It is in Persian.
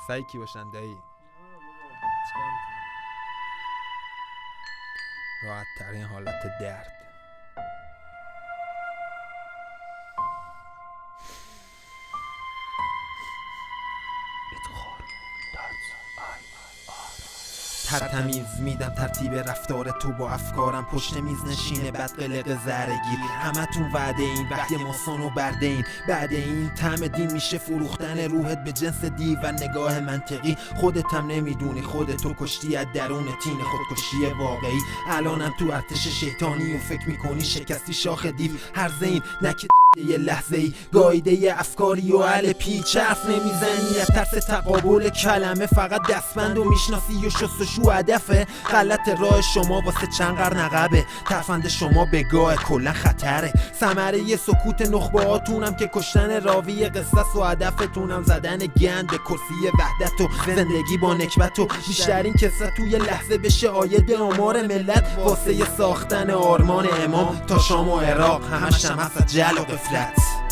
سایکی باشن دایی. راحت ترین حالت درد. تمیز میدم ترتیب رفتار تو با افکارم، پشت میز نشینه بد قلق زرگیر. همتون وعده این وقتی ماسونو برده این، بعد این طعم دین میشه فروختن روحت به جنس دیو و نگاه منطقی. خودت هم نمیدونی خودتو کشتی از درون تین خودکشی واقعی. الانم تو ارتش شیطانی و فکر میکنی شکستی شاخ دیو. هرز این نکه یه لحظه ای گایده افکاری و حل پیچ، حرف نمیزنی از ترس تقابل کلمه، فقط دستبند و میشناسی و شستشو هدفه. غلط راه شما واسه چند قرن عقبه، ترفند شما به گاه کلا خطره. ثمره سکوت نخبه هاتونم که کشتن راوی قصص و هدفتونم زدن گند به کرسی وحدت و زندگی با نکبت و بیشترین کسرت توی لحظه بشه آید آمار ملت واسه ساختن آرمان امام تا شام و عراق. همش هم هست جل و غفلت.